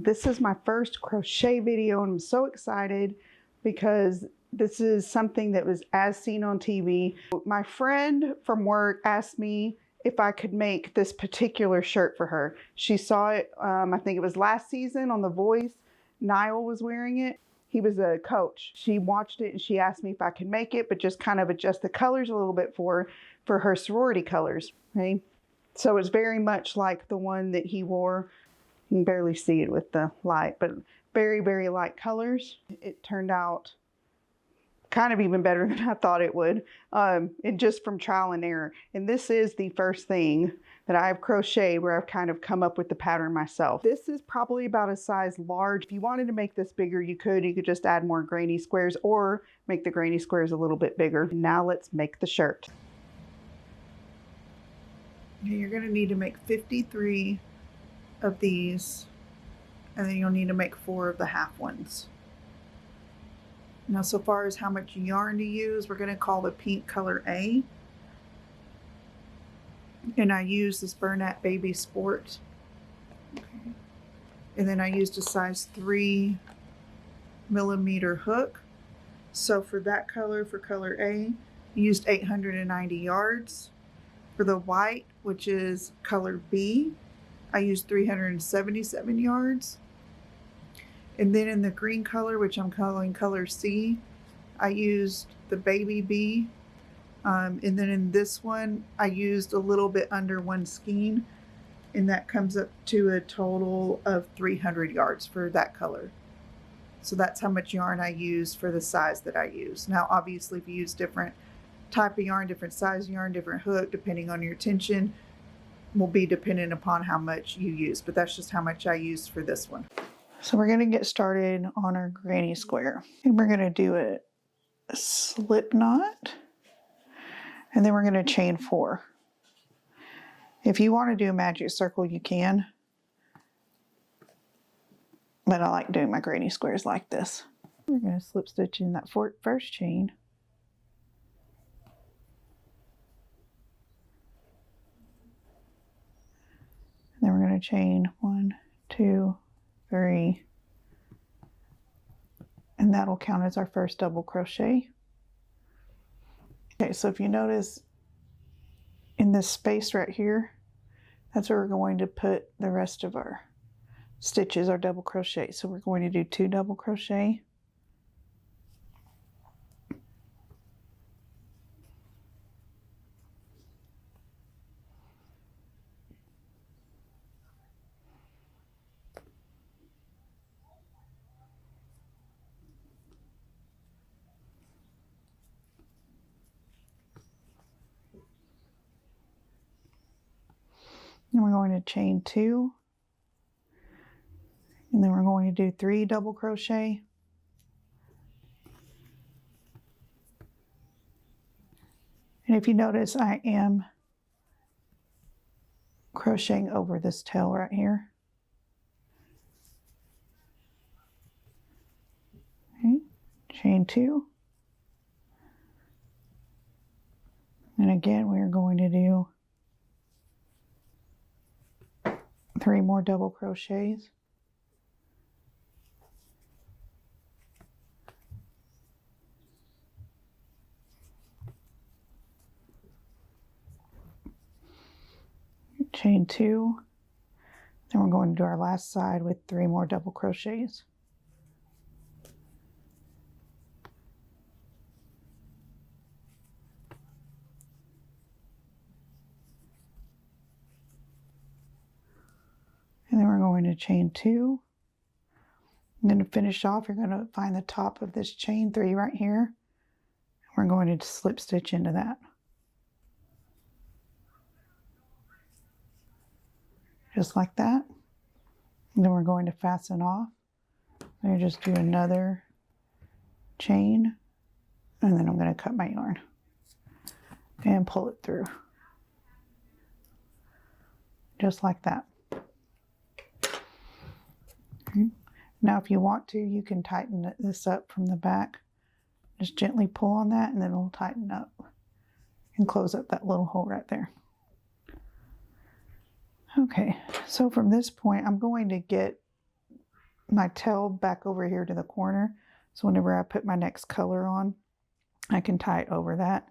This is my first crochet video and I'm so excited because this is something that was as seen on TV. My friend from work asked me if I could make this particular shirt for her. She saw it, I think it was last season on The Voice. Niall was wearing it. He was a coach. She watched it and she asked me if I could make it, but just kind of adjust the colors a little bit for her sorority colors. Okay? So it's very much like the one that he wore. You can barely see it with the light, but very, very light colors. It turned out kind of even better than I thought it would, and just from trial and error. And this is the first thing that I've crocheted where I've kind of come up with the pattern myself. This is probably about a size large. If you wanted to make this bigger, you could just add more granny squares or make the granny squares a little bit bigger. And now let's make the shirt. Okay, you're gonna need to make 53 of these, and then you'll need to make 4 of the half ones. Now, so far as how much yarn to use, we're going to call the pink color A. And I use this Bernat Baby Sport. Okay. And then I used a size 3 millimeter hook. So for that color, for color A, I used 890 yards. For the white, which is color B, I used 377 yards. And then in the green color, which I'm calling color C, I used the baby B. And then in this one, I used a little bit under 1 skein, and that comes up to a total of 300 yards for that color. So that's how much yarn I used for the size that I use. Now, obviously, if you use different type of yarn, different size yarn, different hook, depending on your tension, will be dependent upon how much you use. But that's just how much I used for this one. So we're going to get started on our granny square. And we're going to do a slip knot. And then we're going to chain 4. If you want to do a magic circle, you can. But I like doing my granny squares like this. We're going to slip stitch in that first chain. And then we're going to chain 1, 2, 3, and that'll count as our first double crochet. Okay, so if you notice in this space right here, that's where we're going to put the rest of our stitches, our double crochet. So we're going to do 2 double crochet. Then we're going to chain 2, and then we're going to do 3 double crochet, and if you notice, I am crocheting over this tail right here. Okay, chain 2, and again we are going to do 3 more double crochets. Chain 2. Then we're going to do our last side with 3 more double crochets. And then we're going to chain 2. And then to finish off, you're going to find the top of this chain 3 right here. We're going to slip stitch into that. Just like that. And then we're going to fasten off. So you just do another chain, and then I'm going to cut my yarn and pull it through. Just like that. Okay. Now if you want to, you can tighten this up from the back. Just gently pull on that and then it'll tighten up and close up that little hole right there. Okay, so from this point, I'm going to get my tail back over here to the corner. So whenever I put my next color on, I can tie it over that.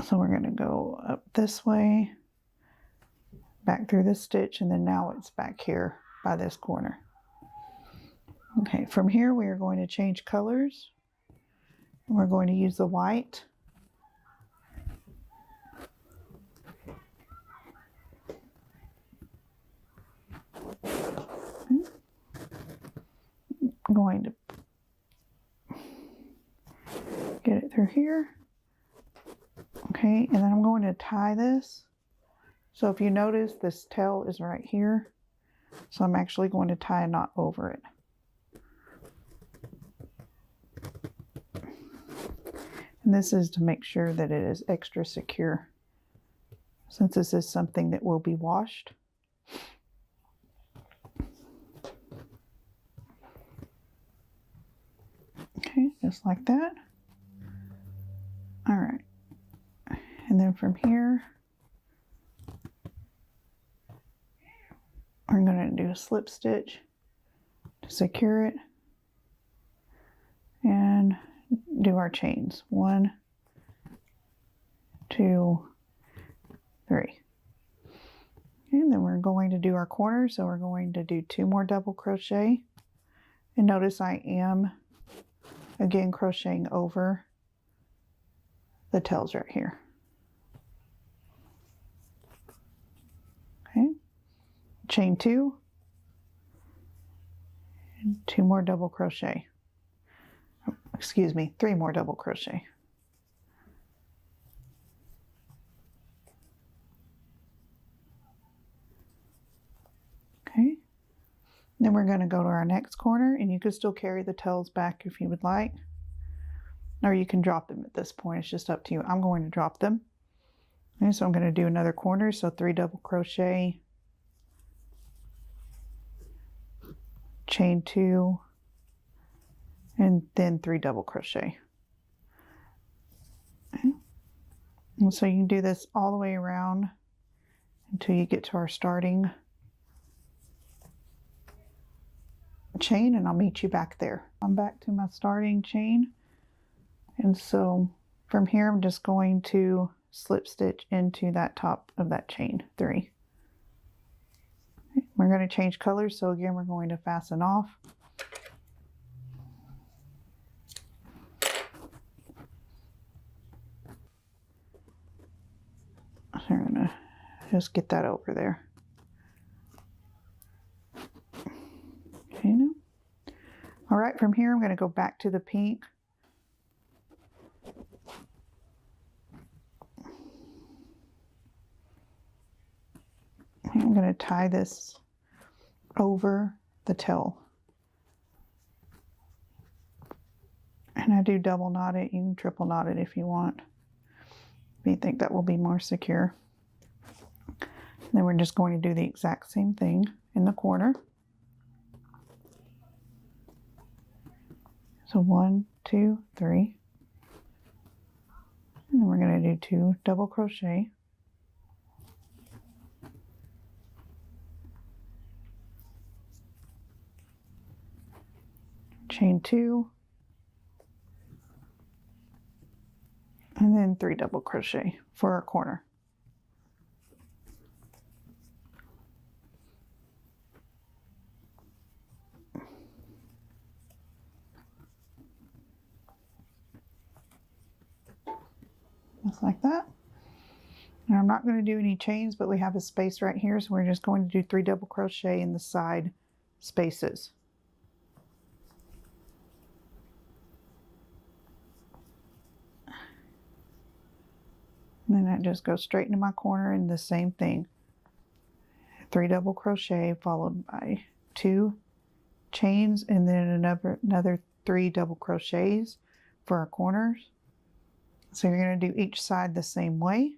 So we're going to go up this way, back through this stitch, and then now it's back here by this corner. Okay, from here we are going to change colors. And we're going to use the white. I'm going to get it through here. Okay, and then I'm going to tie this. So if you notice, this tail is right here. So I'm actually going to tie a knot over it. And this is to make sure that it is extra secure, since this is something that will be washed. Okay, just like that. All right. And then from here, we're going to do a slip stitch to secure it and do our chains. 1, 2, 3. And then we're going to do our corners. So we're going to do 2 more double crochet. And notice I am again crocheting over the tails right here. Okay, chain 2 and 2 more double crochet. Excuse me, 3 more double crochet. Okay, then we're going to go to our next corner, and you could still carry the tails back if you would like, or you can drop them at this point. It's just up to you. I'm going to drop them. Okay, so I'm going to do another corner, so 3 double crochet, chain 2, and then 3 double crochet. Okay. And so you can do this all the way around until you get to our starting chain, and I'll meet you back there. I'm back to my starting chain, and so from here I'm just going to slip stitch into that top of that chain 3. Okay. We're going to change colors, so again we're going to fasten off. So we're going to just get that over there. Okay, now. All right, from here I'm going to go back to the pink. I'm going to tie this over the tail. And I do double knot it. You can triple knot it if you want, if you think that will be more secure. And then we're just going to do the exact same thing in the corner. So 1, 2, 3. And then we're going to do 2 double crochet. Chain 2. And then 3 double crochet for our corner. Just like that. And I'm not going to do any chains, but we have a space right here, so we're just going to do 3 double crochet in the side spaces. And then I just go straight into my corner and the same thing. 3 double crochet followed by 2 chains, and then another 3 double crochets for our corners. So you're going to do each side the same way.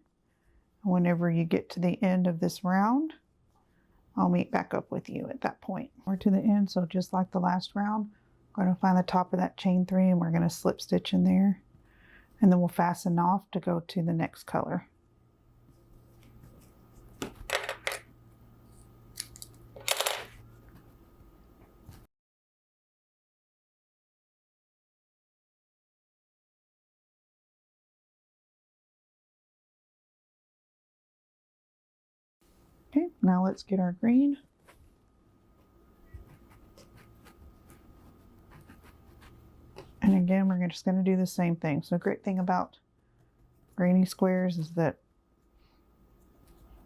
Whenever you get to the end of this round, I'll meet back up with you at that point. We're to the end, so just like the last round, we're going to find the top of that chain 3 and we're going to slip stitch in there. And then we'll fasten off to go to the next color. Now let's get our green. And again, we're just going to do the same thing. So the great thing about granny squares is that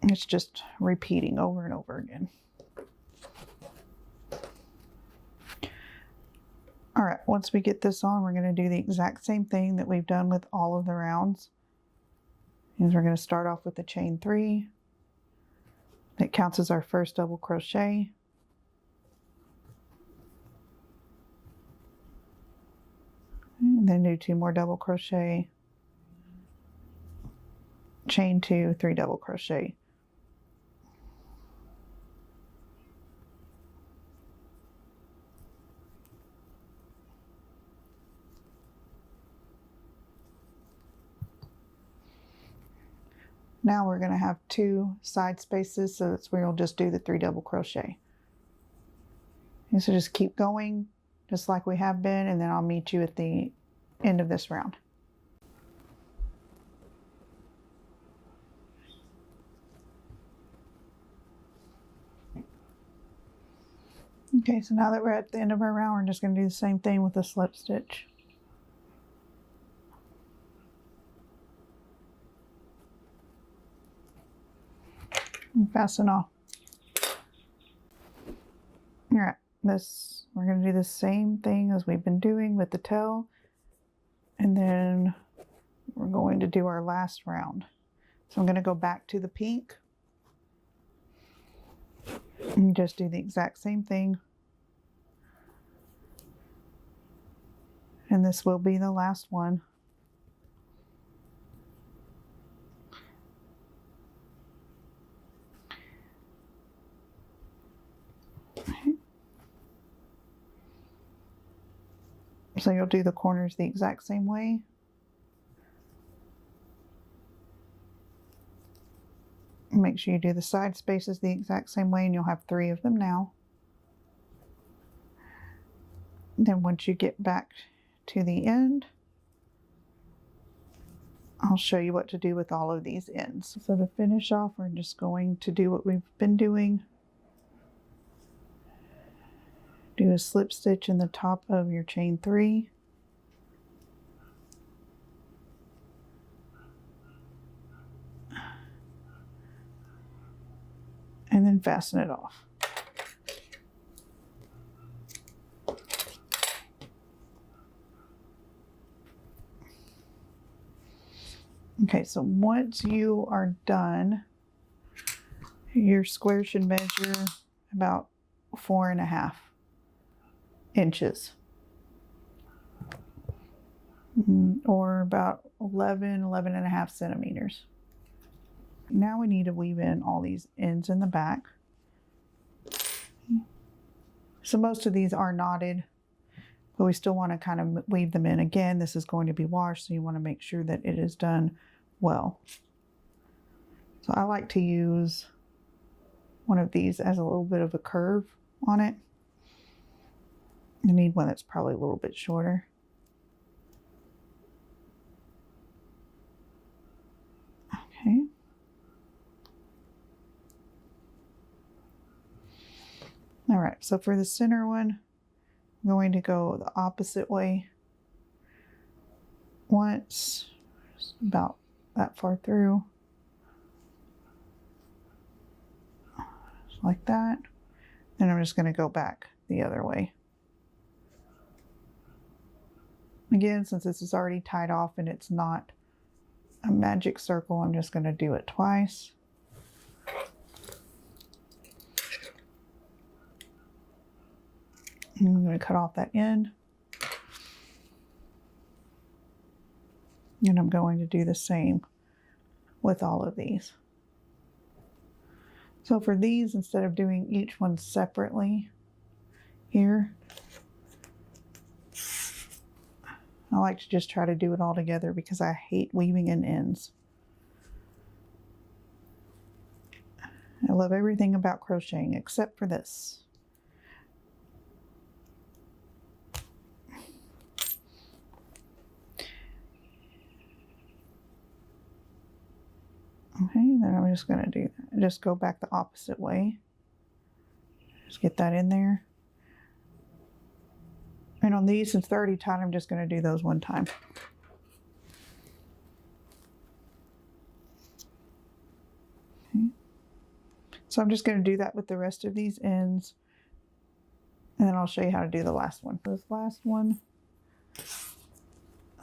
it's just repeating over and over again. All right, once we get this on, we're going to do the exact same thing that we've done with all of the rounds. Is we're going to start off with the chain 3. That counts as our first double crochet. And then do 2 more double crochet, chain 2, 3 double crochet. Now we're going to have 2 side spaces, so that's where you'll just do the 3 double crochet. And so just keep going just like we have been, and then I'll meet you at the end of this round. Okay, so now that we're at the end of our round, we're just going to do the same thing with the slip stitch. And fasten off. All right, we're going to do the same thing as we've been doing with the tail, and then we're going to do our last round. So I'm going to go back to the pink and just do the exact same thing, and this will be the last one. So you'll do the corners the exact same way. Make sure you do the side spaces the exact same way, and you'll have 3 of them now. Then once you get back to the end, I'll show you what to do with all of these ends. So to finish off, we're just going to do what we've been doing. Do a slip stitch in the top of your chain 3. And then fasten it off. Okay, so once you are done, your square should measure about 4.5 inches, or about 11.5 centimeters. Now we need to weave in all these ends in the back. So most of these are knotted, but we still want to kind of weave them in. Again, this is going to be washed, so you want to make sure that it is done well. So I like to use one of these as a little bit of a curve on it. I need one that's probably a little bit shorter. Okay. All right, so for the center one, I'm going to go the opposite way. Once, just about that far through. Just like that. And I'm just going to go back the other way. Again, since this is already tied off and it's not a magic circle, I'm just going to do it twice. And I'm going to cut off that end. And I'm going to do the same with all of these. So for these, instead of doing each one separately here, I like to just try to do it all together because I hate weaving in ends. I love everything about crocheting except for this. Okay, then I'm just going to do that. Just go back the opposite way. Just get that in there. And on these, since they're already tied, I'm just going to do those one time. Okay. So I'm just going to do that with the rest of these ends. And then I'll show you how to do the last one. This last one,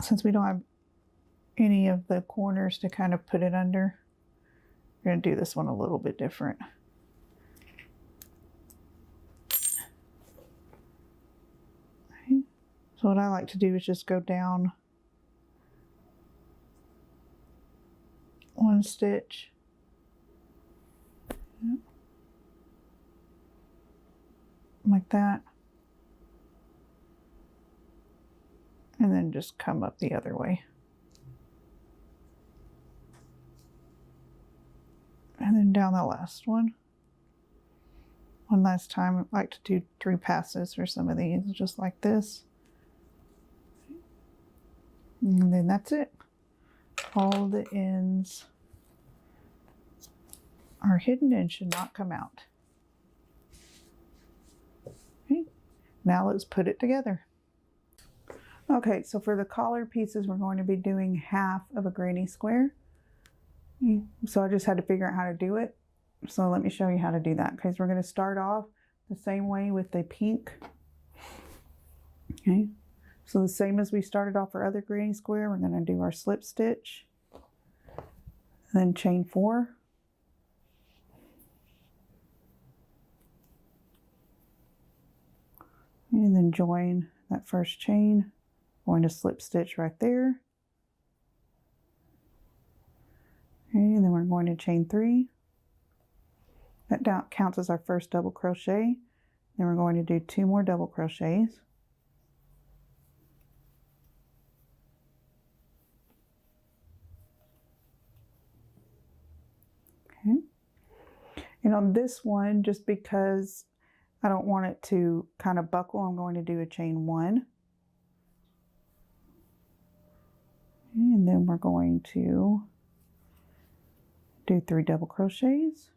since we don't have any of the corners to kind of put it under, we're going to do this one a little bit different. Okay. So what I like to do is just go down one stitch. Yep. Like that. And then just come up the other way. And then down the last one. One last time, I like to do 3 passes for some of these, just like this. And then that's it. All the ends are hidden and should not come out. Okay, now let's put it together. Okay, so for the collar pieces, we're going to be doing half of a granny square. So I just had to figure out how to do it. So let me show you how to do that. Okay, so we're going to start off the same way with the pink. Okay, so the same as we started off our other granny square, we're going to do our slip stitch, then chain 4. And then join that first chain, going to slip stitch right there. Okay, and then we're going to chain 3. That counts as our first double crochet. Then we're going to do 2 more double crochets. Okay. And on this one, just because I don't want it to kind of buckle, I'm going to do a chain 1. And then we're going to do 3 double crochets.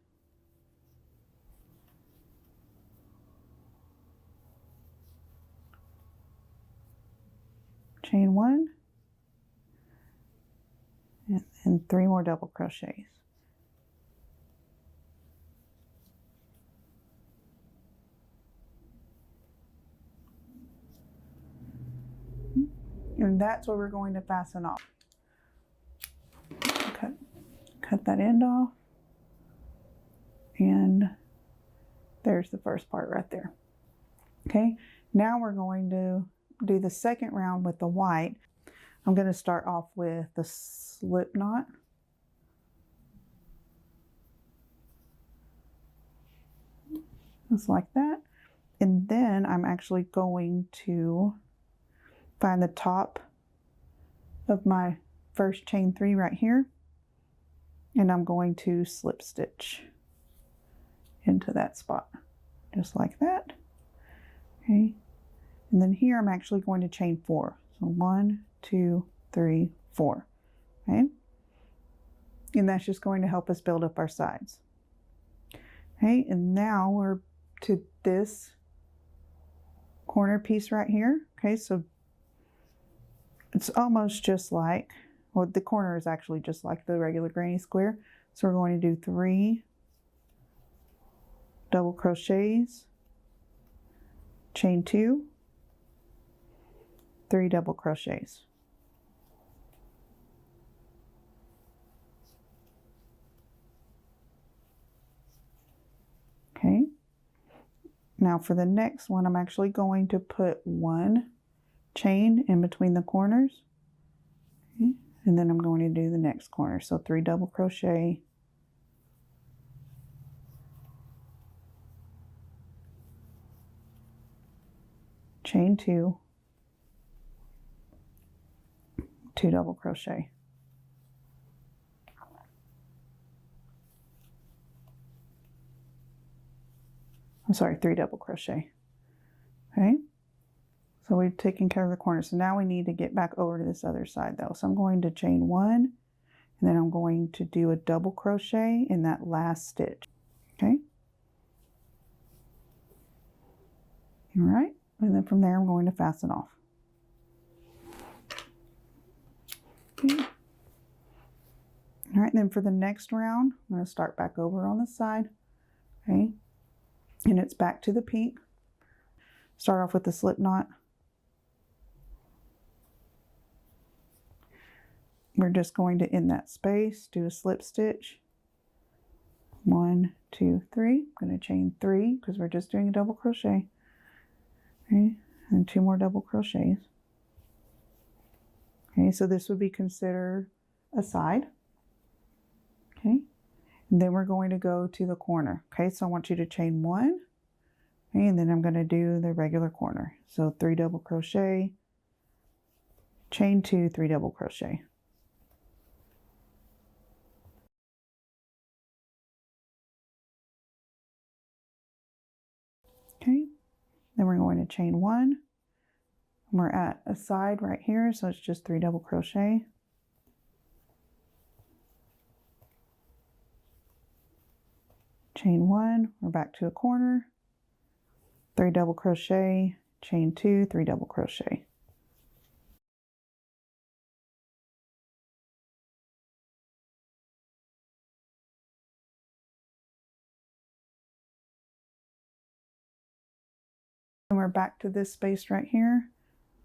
Chain 1. And then 3 more double crochets. And that's where we're going to fasten off. Cut that end off. And there's the first part right there. Okay, now we're going to do the second round with the white. I'm going to start off with the slip knot. Just like that. And then I'm actually going to find the top of my first chain 3 right here. And I'm going to slip stitch into that spot, just like that. Okay, and then here I'm actually going to chain 4. So 1, 2, 3, 4. Okay, and that's just going to help us build up our sides. Okay, and now we're to this corner piece right here. Okay, so it's almost just like, well, the corner is actually just like the regular granny square. So we're going to do 3 double crochets, chain 2, 3 double crochets. Okay. Now for the next one, I'm actually going to put 1 chain in between the corners. Okay. And then I'm going to do the next corner. So 3 double crochet, chain 2, 2 double crochet. I'm sorry, 3 double crochet. Okay. So we've taken care of the corner. So now we need to get back over to this other side though. So I'm going to chain 1, and then I'm going to do a double crochet in that last stitch. Okay. All right, and then from there I'm going to fasten off. Okay. All right, then for the next round, I'm going to start back over on the side. Okay, and it's back to the pink. Start off with the slip knot. We're just going to, in that space, do a slip stitch. 1, 2, 3. I'm going to chain 3 because we're just doing a double crochet. Okay, and 2 more double crochets. Okay, so this would be considered a side. Okay, and then we're going to go to the corner. Okay, so I want you to chain 1, okay, and then I'm going to do the regular corner. So 3 double crochet, chain 2, 3 double crochet. Okay, then we're going to chain 1. We're at a side right here, so it's just 3 double crochet. Chain 1, we're back to a corner, 3 double crochet, chain 2, 3 double crochet. And we're back to this space right here,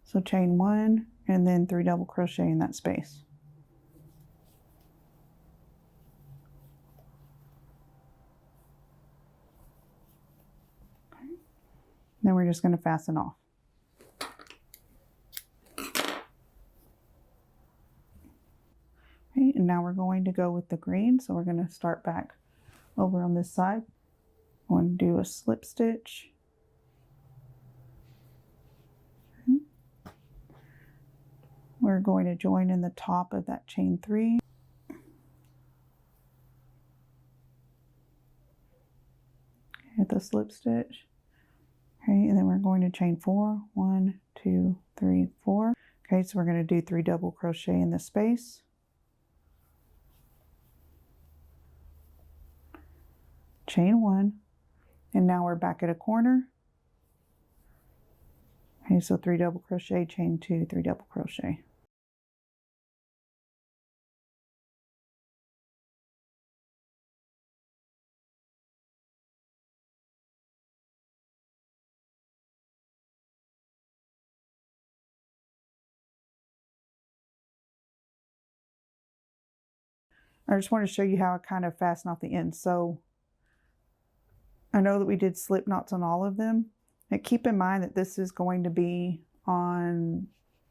so chain 1 and then 3 double crochet in that space. Okay. Then we're just going to fasten off. Okay, and now we're going to go with the green, so we're going to start back over on this side. I'm going to do a slip stitch. We're going to join in the top of that chain 3. Hit the slip stitch. Okay, and then we're going to chain 4. 1, 2, 3, 4. Okay, so we're going to do 3 double crochet in the space. Chain 1, and now we're back at a corner. Okay, so 3 double crochet, chain 2, 3 double crochet. I just want to show you how I kind of fasten off the end. So I know that we did slip knots on all of them. Now keep in mind that this is going to be on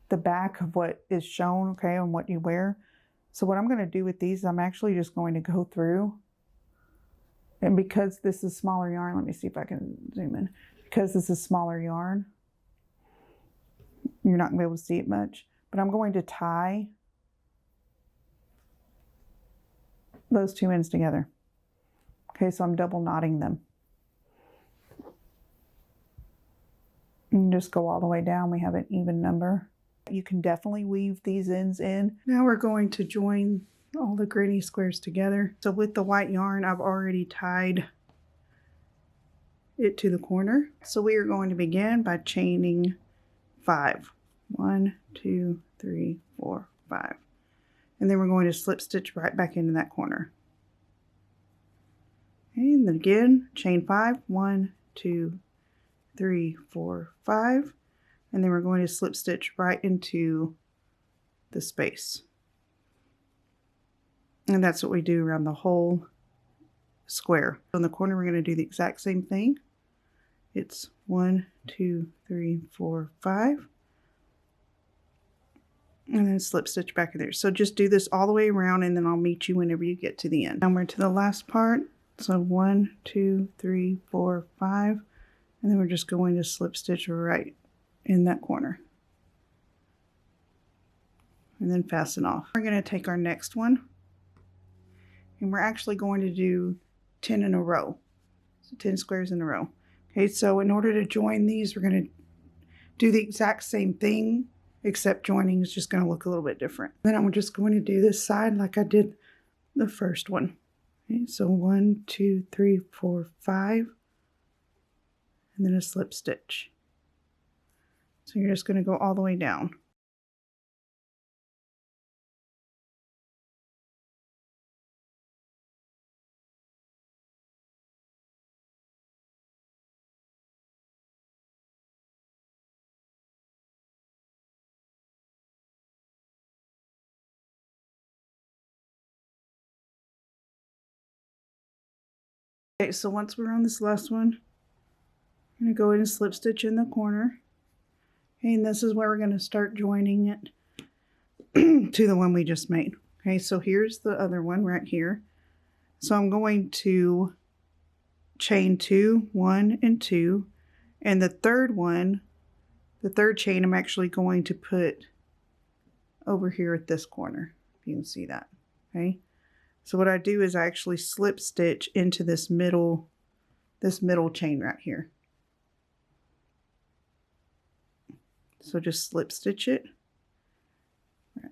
the back of what is shown, okay, on what you wear. So what I'm going to do with these, I'm actually just going to go through, and because this is smaller yarn, let me see if I can zoom in. Because this is smaller yarn, you're not going to be able to see it much, but I'm going to tie those 2 ends together. Okay, so I'm double knotting them. And just go all the way down. We have an even number. You can definitely weave these ends in. Now we're going to join all the granny squares together. So with the white yarn, I've already tied it to the corner. So we are going to begin by chaining 5. 1, 2, 3, 4, 5. And then we're going to slip stitch right back into that corner. Okay, and then again, chain 5. 1, 2, 3, 4, 5. And then we're going to slip stitch right into the space. And that's what we do around the whole square. On the corner, we're going to do the exact same thing. It's 1, 2, 3, 4, 5. And then slip stitch back in there. So just do this all the way around, and then I'll meet you whenever you get to the end. Now we're to the last part. So 1, 2, 3, 4, 5. And then we're just going to slip stitch right in that corner. And then fasten off. We're going to take our next one, and we're actually going to do 10 in a row. So 10 squares in a row. Okay, so in order to join these, we're going to do the exact same thing, except joining is just going to look a little bit different. Then I'm just going to do this side like I did the first one. Okay, so 1, 2, 3, 4, 5, and then a slip stitch. So you're just going to go all the way down. Okay, so once we're on this last one, I'm going to go in and slip stitch in the corner. Okay, and this is where we're going to start joining it to the one we just made. Okay, so here's the other one right here. So I'm going to chain 2, 1, and 2, and the third one, the third chain, I'm actually going to put over here at this corner. If you can see that. Okay, so what I do is I actually slip stitch into this middle chain right here. So just slip stitch it,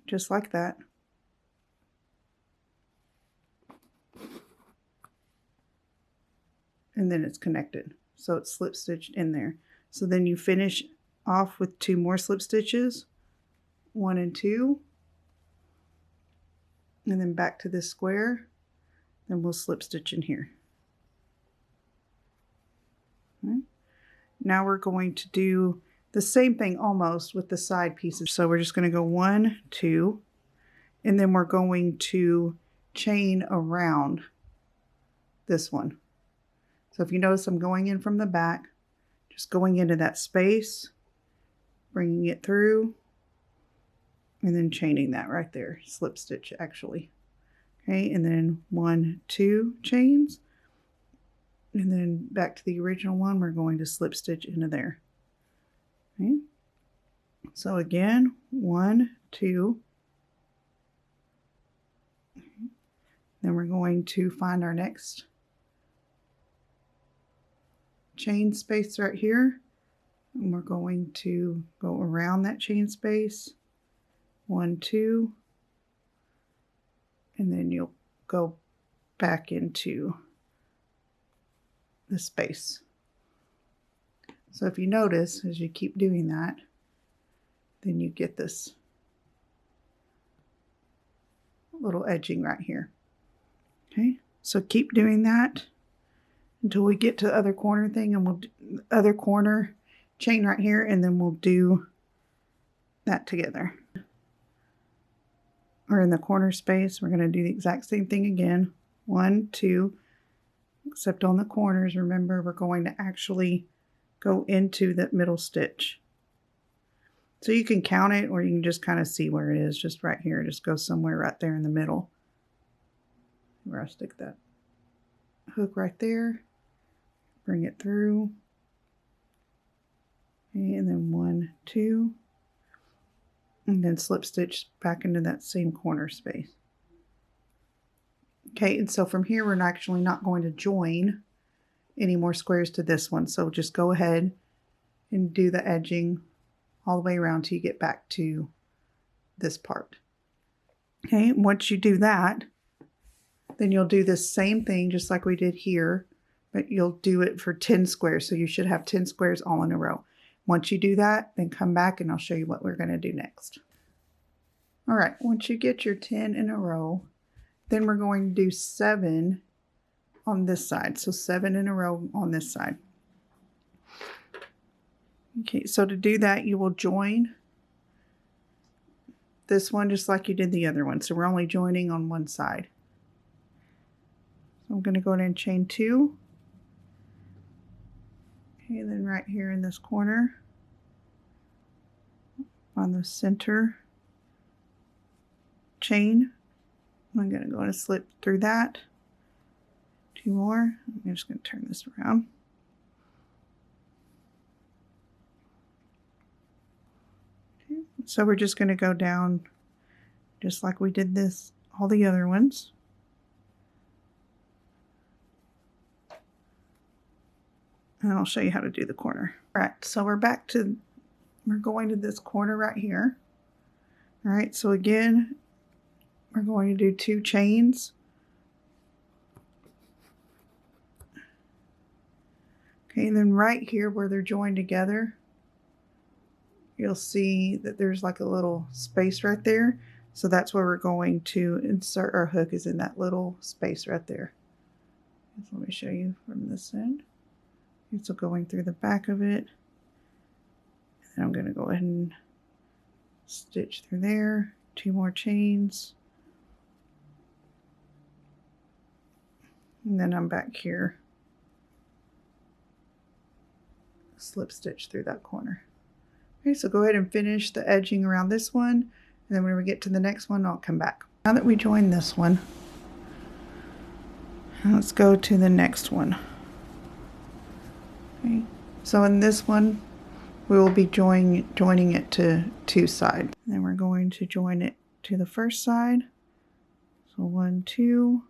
just like that. And then it's connected. So it's slip stitched in there. So then you finish off with 2 more slip stitches, 1 and 2, and then back to this square. Then we'll slip stitch in here. Okay. Now we're going to do the same thing almost with the side pieces. So we're just going to go 1, 2, and then we're going to chain around this one. So if you notice, I'm going in from the back, just going into that space, bringing it through, and then chaining that right there, slip stitch actually. Okay, and then 1, 2 chains, and then back to the original one, we're going to slip stitch into there. Okay, so again, 1, 2, then we're going to find our next chain space right here, and we're going to go around that chain space, 1, 2, and then you'll go back into the space. So if you notice, as you keep doing that, then you get this little edging right here. Okay, so keep doing that until we get to the other corner thing, and we'll do the other corner chain right here, and then we'll do that together. Or in the corner space, we're going to do the exact same thing again. 1, 2, except on the corners, remember, we're going to actually go into the middle stitch. So you can count it, or you can just kind of see where it is, just right here. Just go somewhere right there in the middle, where I stick that hook right there. Bring it through. Okay, and then 1, 2, and then slip stitch back into that same corner space. Okay, and so from here, we're actually not going to join any more squares to this one. So just go ahead and do the edging all the way around till you get back to this part. Okay, once you do that, then you'll do the same thing just like we did here, but you'll do it for 10 squares. So you should have 10 squares all in a row. Once you do that, then come back and I'll show you what we're going to do next. All right, once you get your 10 in a row, then we're going to do 7 on this side. So 7 in a row on this side. Okay, so to do that, you will join this one just like you did the other one. So we're only joining on one side. So I'm going to go in and chain 2. Okay, and then right here in this corner, on the center chain, I'm going to go and slip through that. 2 more. I'm just going to turn this around. Okay, so we're just going to go down just like we did this, all the other ones. And I'll show you how to do the corner. All right, so we're going to this corner right here. All right, so again, we're going to do 2 chains. Okay, and then right here where they're joined together, you'll see that there's like a little space right there. So that's where we're going to insert our hook, is in that little space right there. So let me show you from this end. So going through the back of it. And I'm going to go ahead and stitch through there. 2 more chains. And then I'm back here. Slip stitch through that corner. Okay, so go ahead and finish the edging around this one, and then when we get to the next one, I'll come back. Now that we joined this one, let's go to the next one. Okay, so in this one, we will be joining it to 2 sides. Then we're going to join it to the first side. So 1, 2.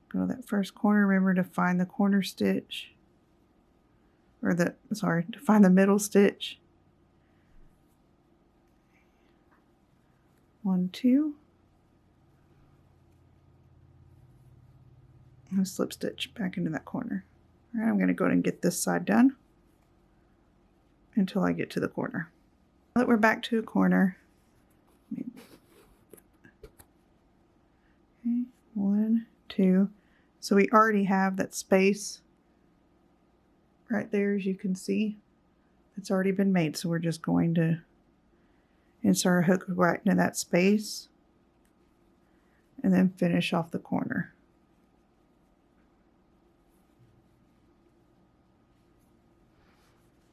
Go to that first corner. Remember to find the corner stitch, or to find the middle stitch. 1, 2. And slip stitch back into that corner. All right, I'm going to go ahead and get this side done until I get to the corner. Now that we're back to the corner, okay, 1, 2. So we already have that space right there, as you can see. It's already been made, so we're just going to insert a hook right into that space and then finish off the corner.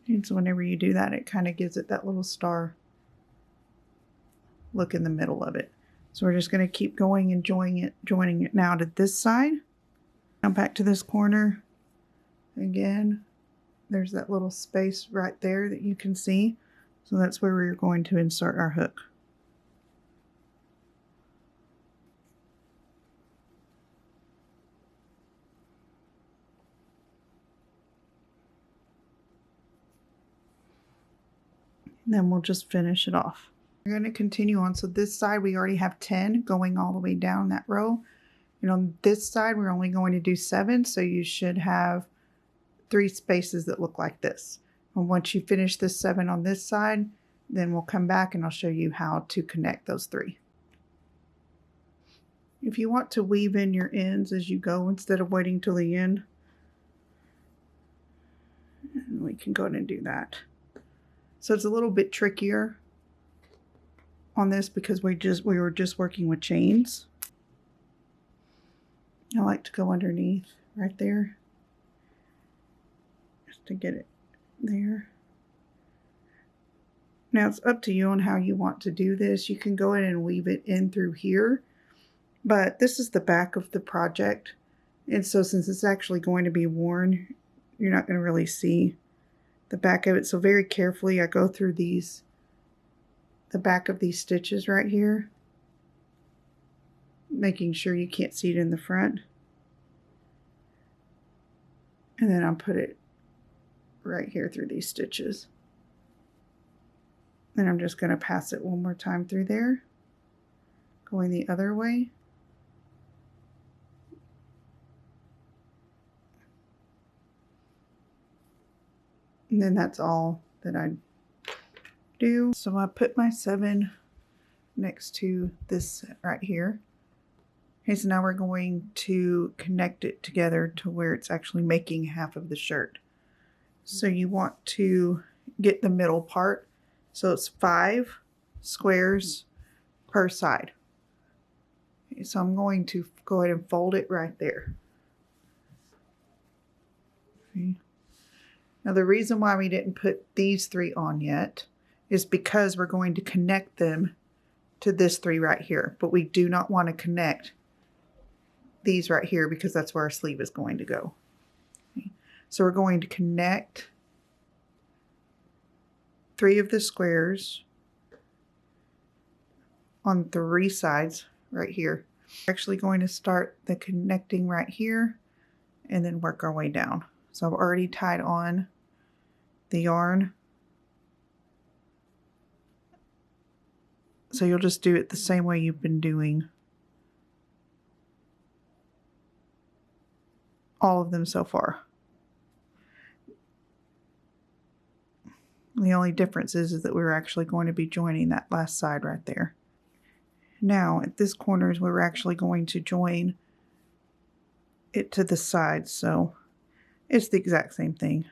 And so whenever you do that, it kind of gives it that little star look in the middle of it. So we're just going to keep going and joining it now to this side. Now back to this corner. Again, there's that little space right there that you can see. So that's where we're going to insert our hook. And then we'll just finish it off. We're going to continue on. So this side we already have 10 going all the way down that row. And on this side we're only going to do 7. So you should have 3 spaces that look like this. And once you finish this 7 on this side, then we'll come back and I'll show you how to connect those 3. If you want to weave in your ends as you go instead of waiting till the end, we can go ahead and do that. So it's a little bit trickier on this because we were just working with chains. I like to go underneath right there just to get it there. Now it's up to you on how you want to do this. You can go ahead and weave it in through here, but this is the back of the project. And so since it's actually going to be worn, you're not going to really see the back of it. So very carefully I go through the back of these stitches right here, making sure you can't see it in the front. And then I'll put it right here through these stitches. Then I'm just going to pass it one more time through there, going the other way. And then that's all that I do. So I put my 7 next to this right here. Okay, so now we're going to connect it together to where it's actually making half of the shirt. So you want to get the middle part. So it's 5 squares per side. Okay, so I'm going to go ahead and fold it right there. Okay. Now the reason why we didn't put these 3 on yet is because we're going to connect them to this 3 right here. But we do not want to connect these right here because that's where our sleeve is going to go. Okay. So we're going to connect 3 of the squares on 3 sides right here. We're actually going to start the connecting right here and then work our way down. So I've already tied on the yarn So you'll just do it the same way you've been doing all of them so far. The only difference is that we're actually going to be joining that last side right there. Now at this corner is where we're actually going to join it to the side, so it's the exact same thing.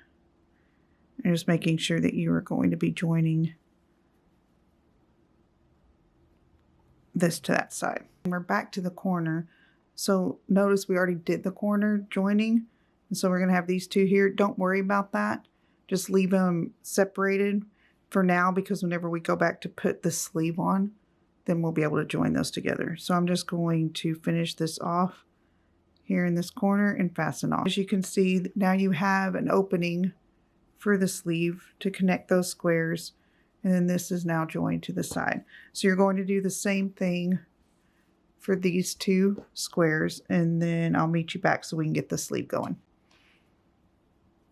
I'm just making sure that you are going to be joining this to that side. And we're back to the corner. So notice we already did the corner joining. And so we're going to have these two here. Don't worry about that. Just leave them separated for now, because whenever we go back to put the sleeve on, then we'll be able to join those together. So I'm just going to finish this off here in this corner and fasten off. As you can see, now you have an opening for the sleeve to connect those squares. And then this is now joined to the side. So you're going to do the same thing for these two squares, and then I'll meet you back so we can get the sleeve going.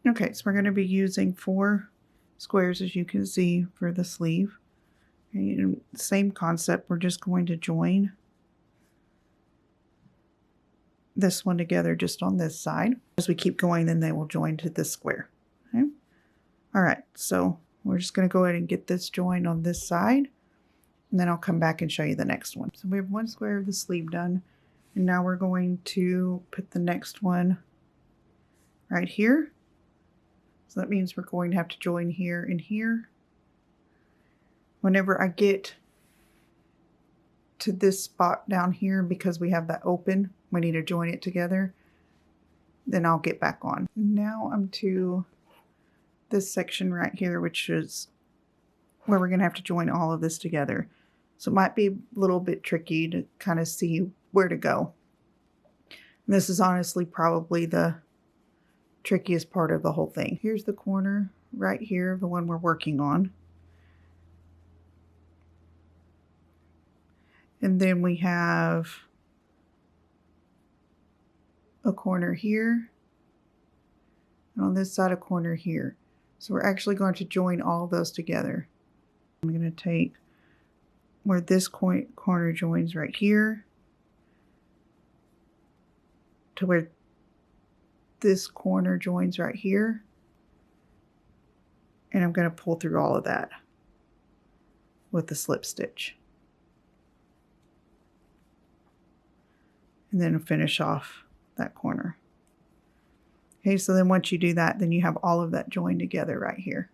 Okay, so we're going to be using 4 squares, as you can see, for the sleeve. And same concept, we're just going to join this one together just on this side. As we keep going, then they will join to this square. Okay? All right, so we're just going to go ahead and get this joined on this side, and then I'll come back and show you the next one. So we have 1 square of the sleeve done, and now we're going to put the next one right here. So that means we're going to have to join here and here. Whenever I get to this spot down here, because we have that open, we need to join it together, then I'll get back on. Now I'm to this section right here, which is where we're going to have to join all of this together. So it might be a little bit tricky to kind of see where to go. And this is honestly probably the trickiest part of the whole thing. Here's the corner right here, the one we're working on. And then we have a corner here, and on this side a corner here. So we're actually going to join all of those together. I'm going to take where this corner joins right here to where this corner joins right here, and I'm going to pull through all of that with the slip stitch, and then finish off that corner. Okay, so then once you do that, then you have all of that joined together right here.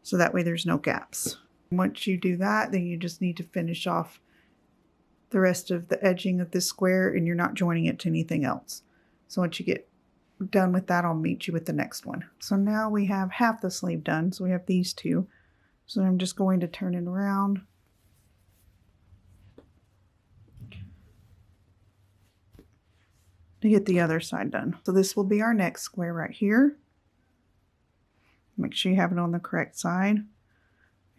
So that way there's no gaps. Once you do that, then you just need to finish off the rest of the edging of this square, and you're not joining it to anything else. So once you get done with that, I'll meet you with the next one. So now we have half the sleeve done. So we have these two. So I'm just going to turn it around. To get the other side done. So this will be our next square right here. Make sure you have it on the correct side.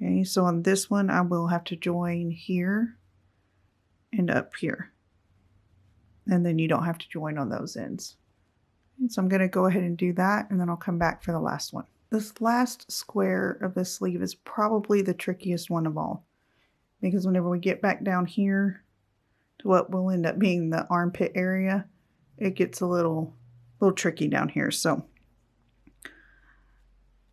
Okay, so on this one, I will have to join here and up here. And then you don't have to join on those ends. And so I'm going to go ahead and do that, and then I'll come back for the last one. This last square of the sleeve is probably the trickiest one of all, because whenever we get back down here to what will end up being the armpit area, it gets a little tricky down here. So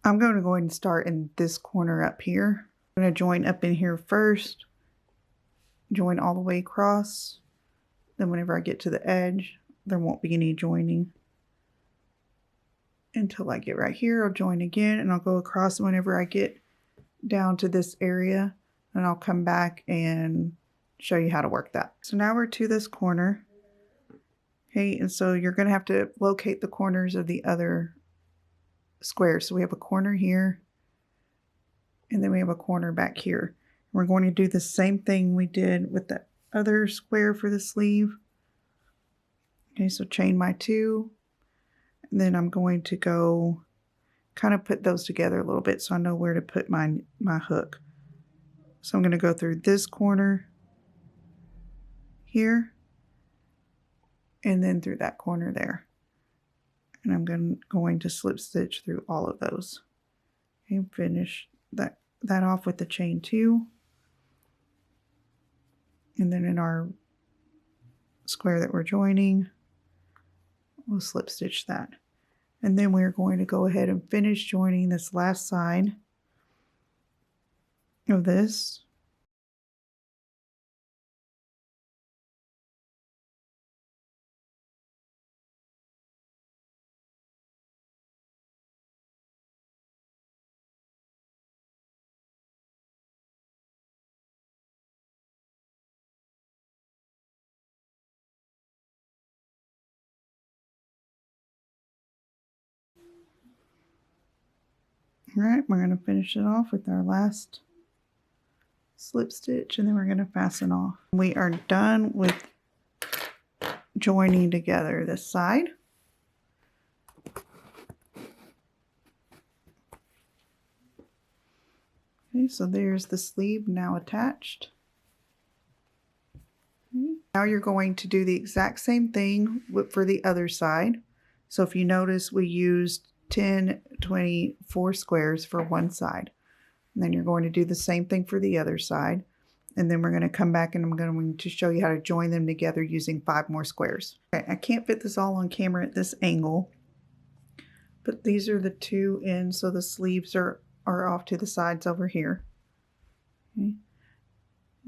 I'm going to go ahead and start in this corner up here. I'm going to join up in here first, join all the way across. Then whenever I get to the edge, there won't be any joining until I get right here. I'll join again, and I'll go across whenever I get down to this area, and I'll come back and show you how to work that. So now we're to this corner. Okay, and so you're going to have to locate the corners of the other squares. So we have a corner here, and then we have a corner back here. We're going to do the same thing we did with the other square for the sleeve. Okay, so chain my 2, and then I'm going to go kind of put those together a little bit so I know where to put my hook. So I'm going to go through this corner here, and then through that corner there. And I'm going to slip stitch through all of those. Okay, finish that off with the chain 2. And then in our square that we're joining, we'll slip stitch that. And then we're going to go ahead and finish joining this last side of this. All right, we're going to finish it off with our last slip stitch, and then we're going to fasten off. We are done with joining together this side. Okay, so there's the sleeve now attached. Okay. Now you're going to do the exact same thing for the other side. So if you notice, we used 10, 24 squares for one side. And then you're going to do the same thing for the other side. And then we're going to come back and I'm going to show you how to join them together using 5 more squares. Okay, I can't fit this all on camera at this angle, but these are the 2 ends, so the sleeves are off to the sides over here. Okay.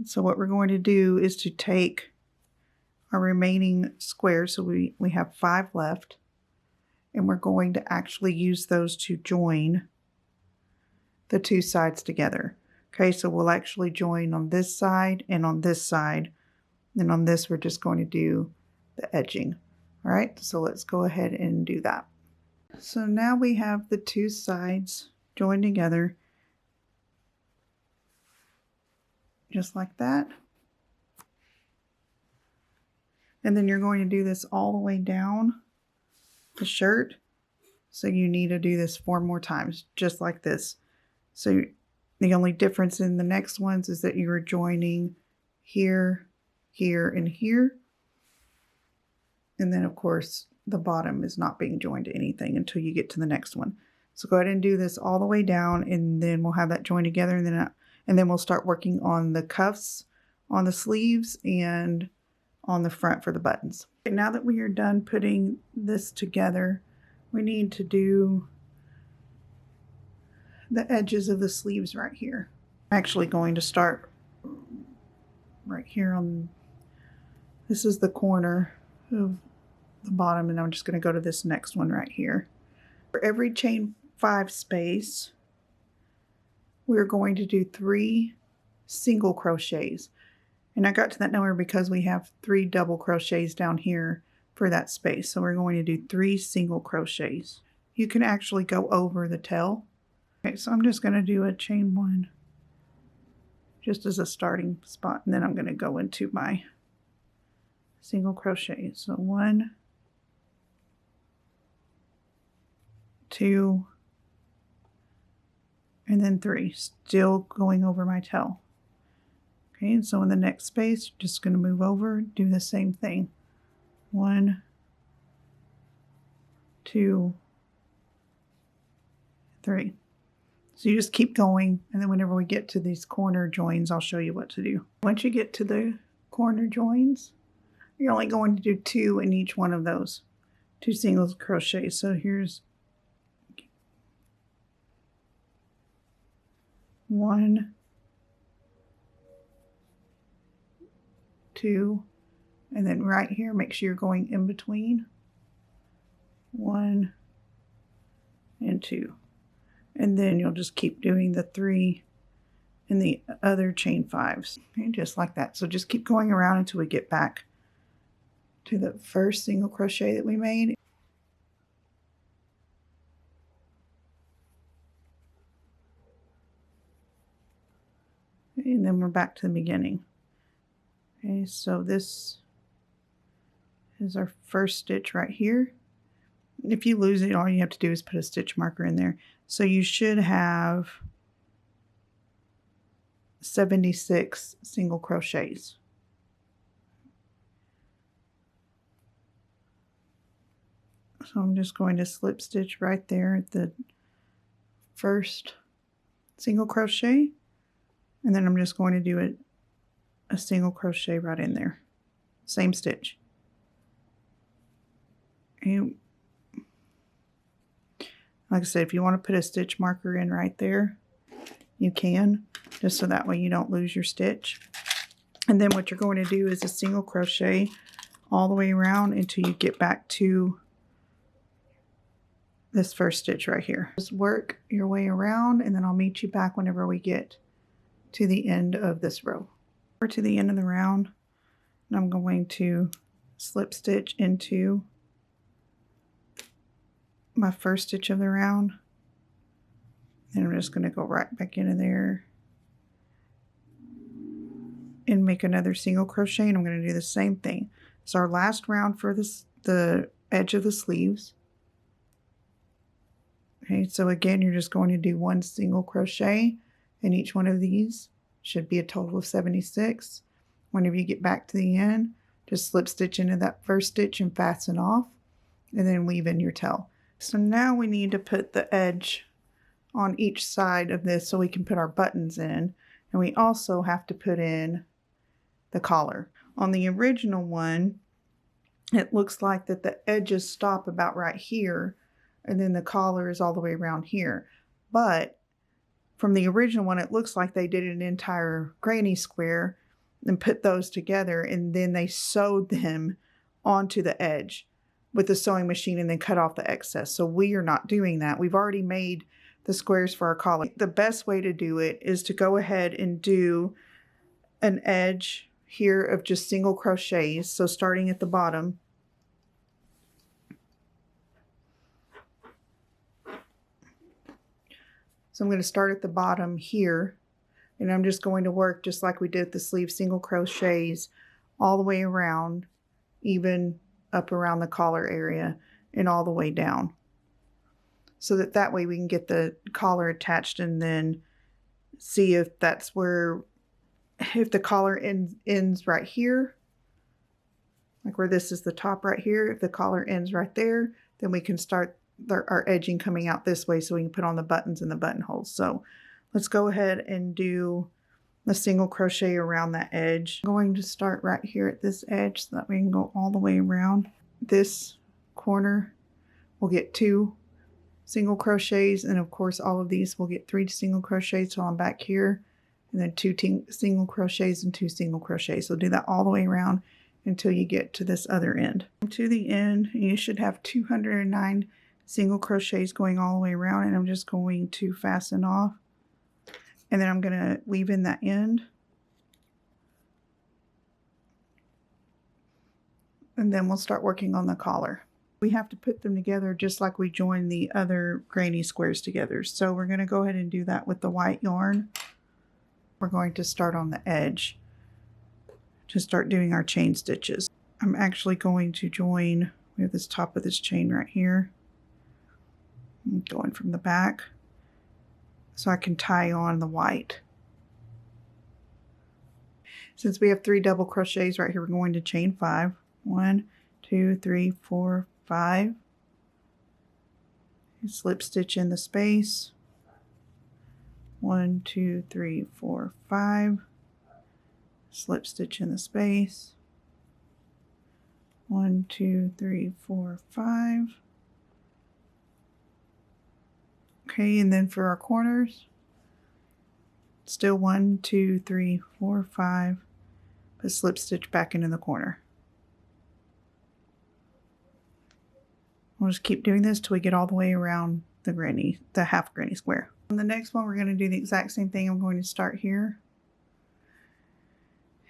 So what we're going to do is to take our remaining squares, so we have 5 left, and we're going to actually use those to join the 2 sides together. Okay, so we'll actually join on this side and on this side, and on this we're just going to do the edging. All right, so let's go ahead and do that. So now we have the 2 sides joined together, just like that. And then you're going to do this all the way down the shirt. So you need to do this 4 more times, just like this. So the only difference in the next ones is that you're joining here, here, and here. And then of course the bottom is not being joined to anything until you get to the next one. So go ahead and do this all the way down, and then we'll have that joined together, and then we'll start working on the cuffs, on the sleeves, and on the front for the buttons. Okay, now that we are done putting this together, we need to do the edges of the sleeves right here. I'm actually going to start right here on, this is the corner of the bottom, and I'm just going to go to this next one right here. For every chain 5 space, we're going to do 3 single crochets. And I got to that number because we have 3 double crochets down here for that space. So we're going to do 3 single crochets. You can actually go over the tail. Okay, so I'm just going to do a chain 1 just as a starting spot, and then I'm going to go into my single crochet. So 1, 2, and then 3, still going over my tail. Okay, and so in the next space, you're just going to move over, do the same thing. 1, 2, 3. So you just keep going, and then whenever we get to these corner joins, I'll show you what to do. Once you get to the corner joins, you're only going to do 2 in each one of those, 2 single crochets. So here's 1, 2, and then right here, make sure you're going in between 1 and 2. And then you'll just keep doing the 3 in the other chain 5s. Okay, just like that. So just keep going around until we get back to the first single crochet that we made. And then we're back to the beginning. Okay, so this is our first stitch right here. If you lose it, all you have to do is put a stitch marker in there. So you should have 76 single crochets. So I'm just going to slip stitch right there at the first single crochet, and then I'm just going to do a single crochet right in there. Same stitch. And like I said, if you want to put a stitch marker in right there, you can, just so that way you don't lose your stitch. And then what you're going to do is a single crochet all the way around until you get back to this first stitch right here. Just work your way around, and then I'll meet you back whenever we get to the end of this row. We're to the end of the round, and I'm going to slip stitch into my first stitch of the round, and I'm just going to go right back into there and make another single crochet, and I'm going to do the same thing. It's our last round for this, the edge of the sleeves. Okay, so again, you're just going to do one single crochet in each one of these. Should be a total of 76. Whenever you get back to the end, just slip stitch into that first stitch and fasten off, and then weave in your tail. So now we need to put the edge on each side of this so we can put our buttons in, and we also have to put in the collar. On the original one, it looks like that the edges stop about right here, and then the collar is all the way around here. But from the original one, it looks like they did an entire granny square and put those together, and then they sewed them onto the edge with the sewing machine and then cut off the excess. So we are not doing that. We've already made the squares for our collar. The best way to do it is to go ahead and do an edge here of just single crochets. So starting at the bottom, so I'm going to start at the bottom here, and I'm just going to work just like we did the sleeve, single crochets all the way around, even up around the collar area and all the way down. So that way we can get the collar attached, and then see if that's where, if the collar ends right here, like where this is the top right here, if the collar ends right there, then we can start our edging coming out this way so we can put on the buttons and the buttonholes. So let's go ahead and do the single crochet around that edge. I'm going to start right here at this edge so that we can go all the way around this corner. We'll get 2 single crochets, and of course all of these will get 3 single crochets while I'm back here, and then 2 single crochets and 2 single crochets. So do that all the way around until you get to this other end. To the end, you should have 209 single crochets going all the way around, and I'm just going to fasten off, and then I'm going to weave in that end, and then we'll start working on the collar. We have to put them together just like we joined the other granny squares together. So we're going to go ahead and do that with the white yarn. We're going to start on the edge to start doing our chain stitches. I'm actually going to join, we have this top of this chain right here. I'm going from the back so I can tie on the white. Since we have 3 double crochets right here, we're going to chain 5. 1, 2, 3, 4, 5. Slip stitch in the space. 1, 2, 3, 4, 5. Slip stitch in the space. 1, 2, 3, 4, 5. Okay, and then for our corners, still 1, 2, 3, 4, 5. Put slip stitch back into the corner. We'll just keep doing this till we get all the way around the half granny square. On the next one, we're going to do the exact same thing. I'm going to start here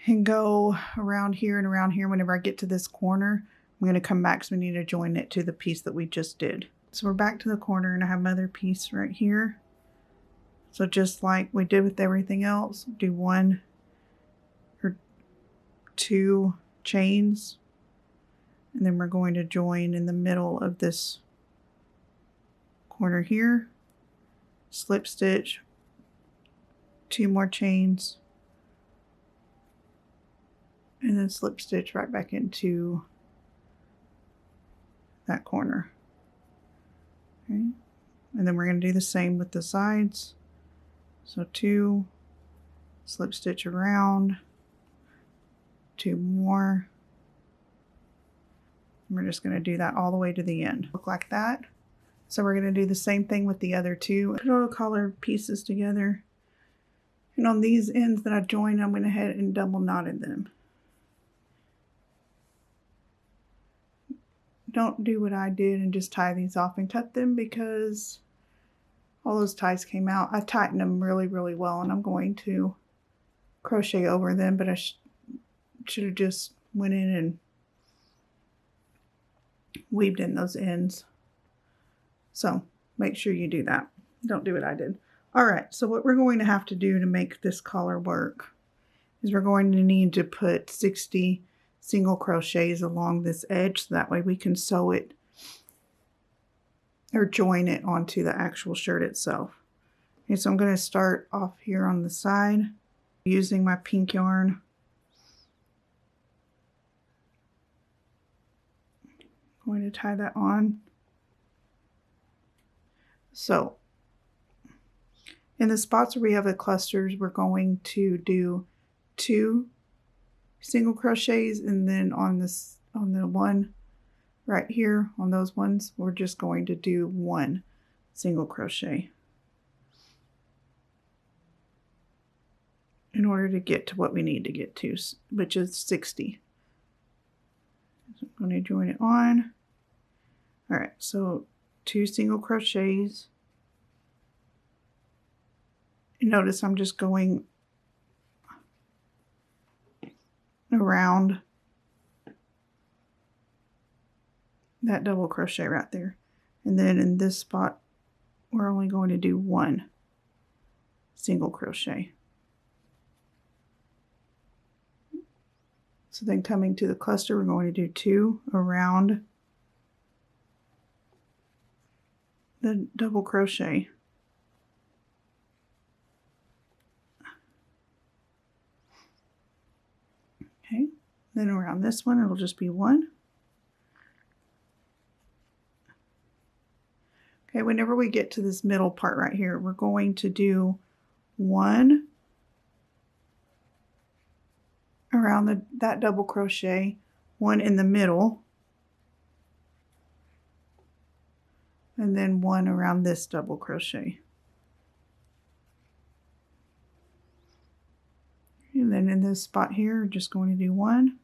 and go around here and around here. Whenever I get to this corner, I'm going to come back, so we need to join it to the piece that we just did. So we're back to the corner, and I have my other piece right here. So just like we did with everything else, do 1 or 2 chains, and then we're going to join in the middle of this corner here, slip stitch, 2 more chains, and then slip stitch right back into that corner. Okay, and then we're going to do the same with the sides. So 2, slip stitch around, 2 more. We're just going to do that all the way to the end. Look like that. So we're going to do the same thing with the other 2. Put all the collar pieces together. And on these ends that I joined, I'm going to head and double knotted them. Don't do what I did and just tie these off and cut them, because all those ties came out. I tightened them really, really well, and I'm going to crochet over them, but I should have just went in and weaved in those ends. So make sure you do that. Don't do what I did. All right, so what we're going to have to do to make this collar work is we're going to need to put 60 single crochets along this edge, so that way we can sew it or join it onto the actual shirt itself. Okay, so I'm going to start off here on the side using my pink yarn. I'm going to tie that on. So in the spots where we have the clusters, we're going to do 2 single crochets, and then on the one right here on those ones, we're just going to do 1 single crochet in order to get to what we need to get to, which is 60. So I'm going to join it on. All right, so 2 single crochets. Notice I'm just going around that double crochet right there. And then in this spot, we're only going to do 1 single crochet. So then coming to the cluster, we're going to do 2 around the double crochet. Okay, then around this one, it'll just be 1. Okay, whenever we get to this middle part right here, we're going to do 1 around that double crochet, 1 in the middle, and then 1 around this double crochet. And then in this spot here, we're just going to do 1.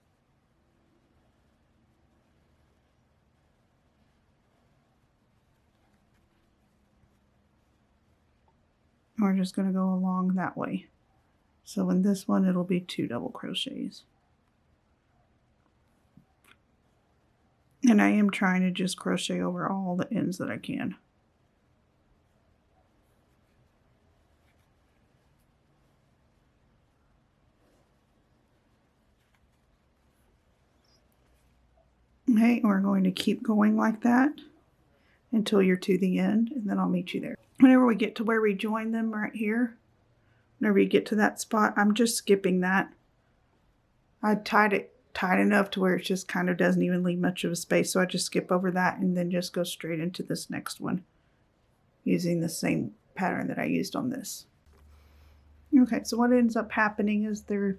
We're just going to go along that way. So in this one, it'll be 2 double crochets. And I am trying to just crochet over all the ends that I can. Okay, we're going to keep going like that until you're to the end, and then I'll meet you there. Whenever we get to where we join them right here, whenever you get to that spot, I'm just skipping that. I tied it tight enough to where it just kind of doesn't even leave much of a space, so I just skip over that and then just go straight into this next one using the same pattern that I used on this. Okay, so what ends up happening is their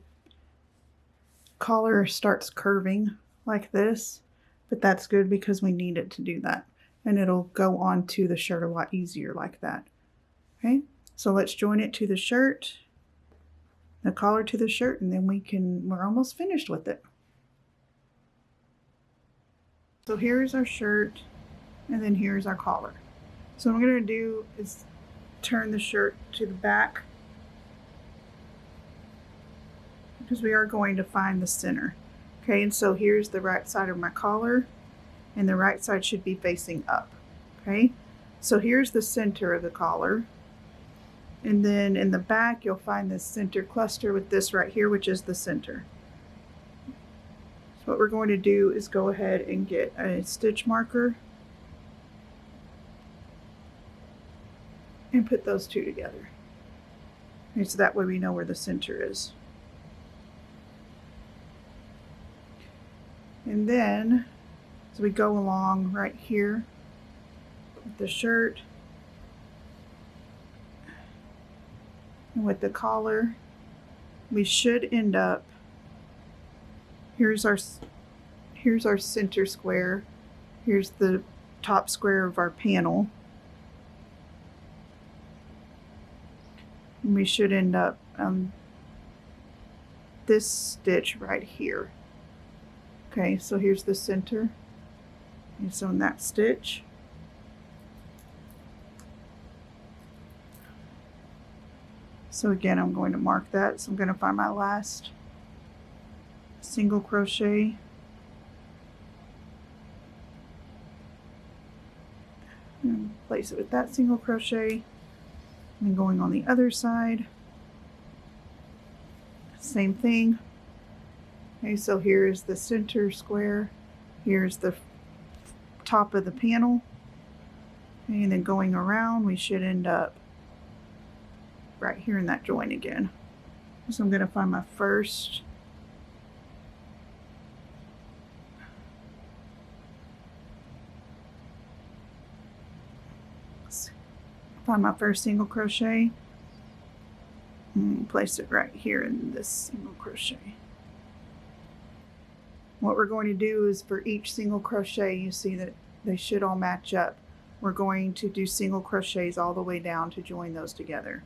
collar starts curving like this, but that's good because we need it to do that, and it'll go onto the shirt a lot easier like that. Okay, so let's join it to the shirt, the collar to the shirt, and then we're almost finished with it. So here's our shirt, and then here's our collar. So what I'm going to do is turn the shirt to the back, because we are going to find the center. Okay, and so here's the right side of my collar, and the right side should be facing up. Okay, so here's the center of the collar, and then in the back you'll find this center cluster with this right here, which is the center. So what we're going to do is go ahead and get a stitch marker and put those two together. Okay, so that way we know where the center is. And then, so we go along right here with the shirt and with the collar, we should end up Here's our center square. Here's the top square of our panel. And we should end up this stitch right here. Okay, so here's the center. And so in that stitch, so again, I'm going to mark that. So I'm going to find my last single crochet, and place it with that single crochet, and going on the other side, same thing. Okay, so here's the center square, here's the top of the panel, okay, and then going around we should end up right here in that join again. So I'm going to find my first single crochet and place it right here in this single crochet. What we're going to do is for each single crochet, you see that they should all match up. We're going to do single crochets all the way down to join those together.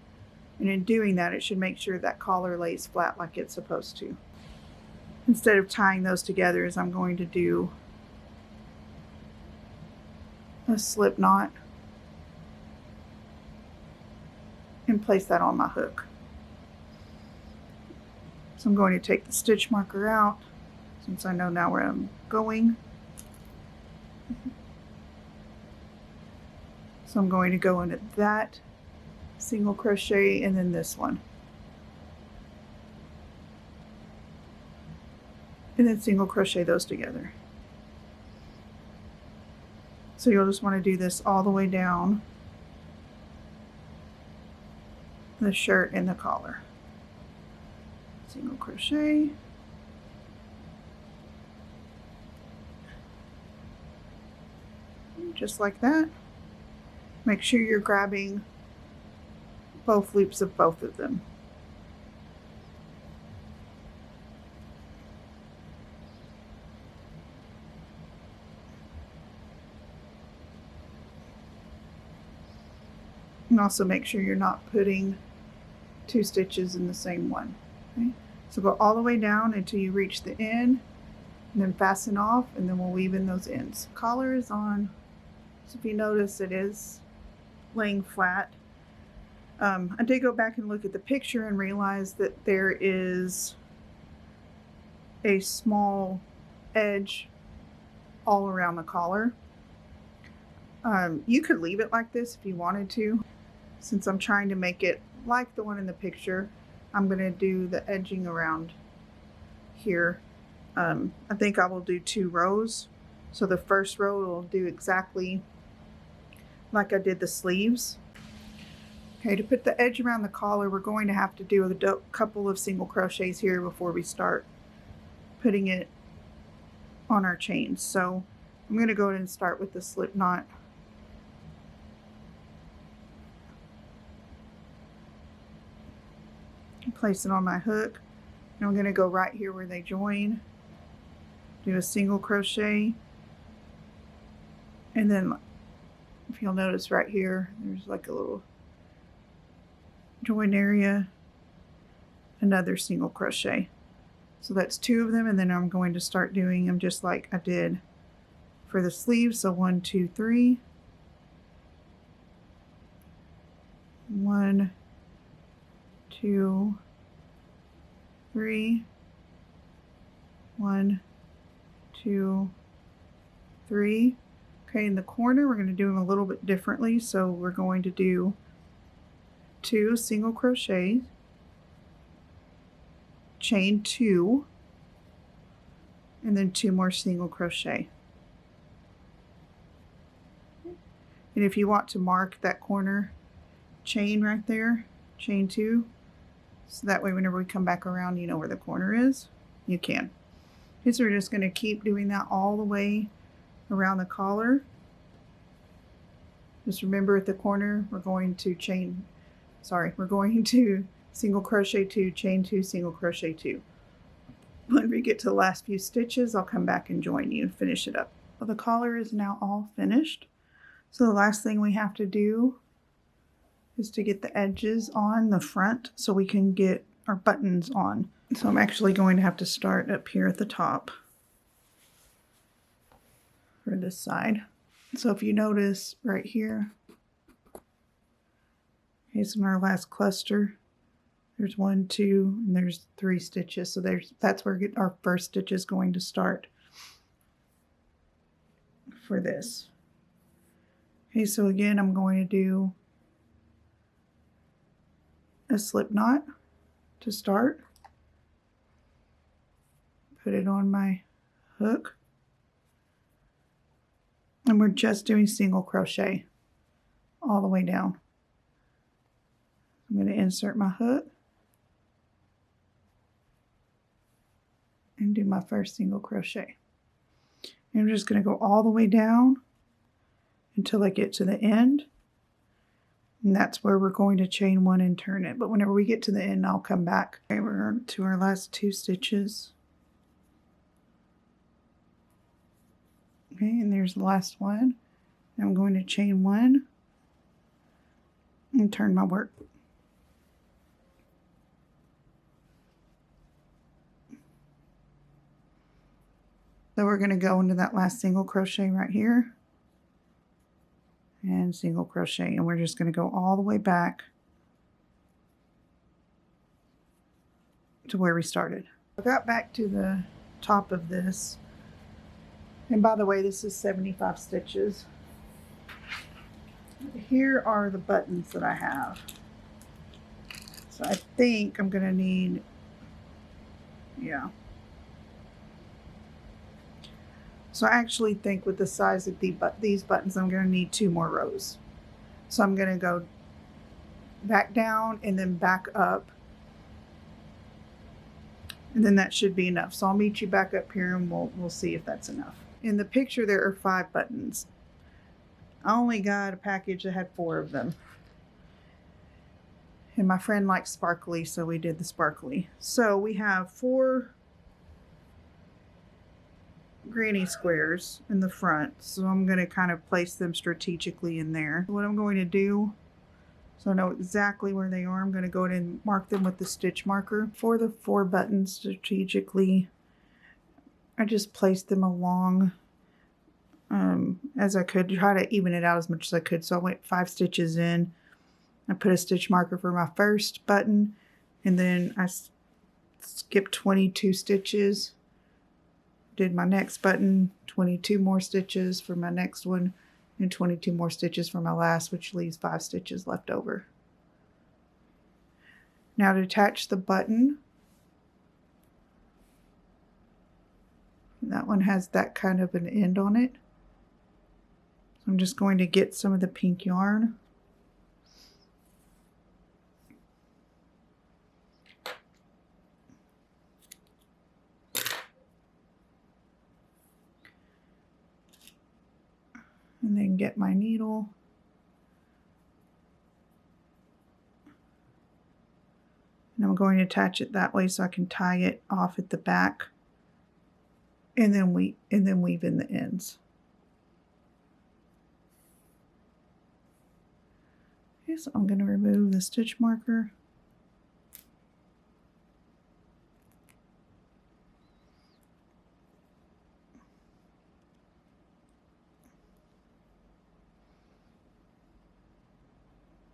And in doing that, it should make sure that collar lays flat like it's supposed to. Instead of tying those together, I'm going to do a slip knot and place that on my hook. So I'm going to take the stitch marker out since I know now where I'm going. So I'm going to go into that single crochet and then this one. And then single crochet those together. So you'll just want to do this all the way down the shirt and the collar. Single crochet. Just like that. Make sure you're grabbing both loops of both of them. And also make sure you're not putting two stitches in the same one. Okay? So go all the way down until you reach the end, and then fasten off, and then we'll weave in those ends. Collar is on, so if you notice it is laying flat. I did go back and look at the picture and realize that there is a small edge all around the collar. You could leave it like this if you wanted to. Since I'm trying to make it like the one in the picture, I'm going to do the edging around here. I think I will do 2 rows. So the first row will do exactly like I did the sleeves. Okay, to put the edge around the collar, we're going to have to do a couple of single crochets here before we start putting it on our chains. So I'm going to go ahead and start with the slip knot. Place it on my hook, and I'm going to go right here where they join, do a single crochet, and then if you'll notice right here, there's like a little join area, another single crochet. So that's 2 of them, and then I'm going to start doing them just like I did for the sleeves. So 1, 2, 3, 1, 2, 3, 1, 2, 3. Okay, in the corner we're going to do them a little bit differently. So we're going to do 2 single crochets, chain 2, and then 2 more single crochet. And if you want to mark that corner chain right there, chain 2, so that way whenever we come back around you know where the corner is, you can. Okay, so we're just going to keep doing that all the way around the collar. Just remember at the corner we're going to single crochet 2, chain 2, single crochet 2. When we get to the last few stitches, I'll come back and join you and finish it up. Well, the collar is now all finished. So the last thing we have to do is to get the edges on the front so we can get our buttons on. So I'm actually going to have to start up here at the top for this side. So if you notice right here, here's in our last cluster. There's 1, 2, and there's 3 stitches. So that's where our first stitch is going to start for this. Okay, so again, I'm going to do a slip knot to start. Put it on my hook. And we're just doing single crochet all the way down. I'm going to insert my hook and do my first single crochet. And I'm just going to go all the way down until I get to the end. And that's where we're going to chain 1 and turn it. But whenever we get to the end, I'll come back. Okay, we're on to our last 2 stitches. Okay, and there's the last one. I'm going to chain 1 and turn my work. So we're going to go into that last single crochet right here and single crochet, and we're just going to go all the way back to where we started. I got back to the top of this, and by the way, this is 75 stitches. Here are the buttons that I have. So I think I'm going to need, yeah. So I actually think with the size of these buttons, I'm going to need 2 more rows. So I'm going to go back down and then back up. And then that should be enough. So I'll meet you back up here and we'll see if that's enough. In the picture, there are 5 buttons. I only got a package that had 4 of them. And my friend likes sparkly, so we did the sparkly. So we have 4 granny squares in the front, so I'm going to kind of place them strategically in there. What I'm going to do, so I know exactly where they are, I'm going to go ahead and mark them with the stitch marker. For the 4 buttons strategically, I just placed them along as I could, try to even it out as much as I could. So I went 5 stitches in. I put a stitch marker for my first button, and then I skipped 22 stitches. Did my next button, 22 more stitches for my next one, and 22 more stitches for my last, which leaves 5 stitches left over. Now to attach the button, that one has that kind of an end on it. So I'm just going to get some of the pink yarn. And then get my needle. And I'm going to attach it that way so I can tie it off at the back and then weave in the ends. Okay, so I'm going to remove the stitch marker.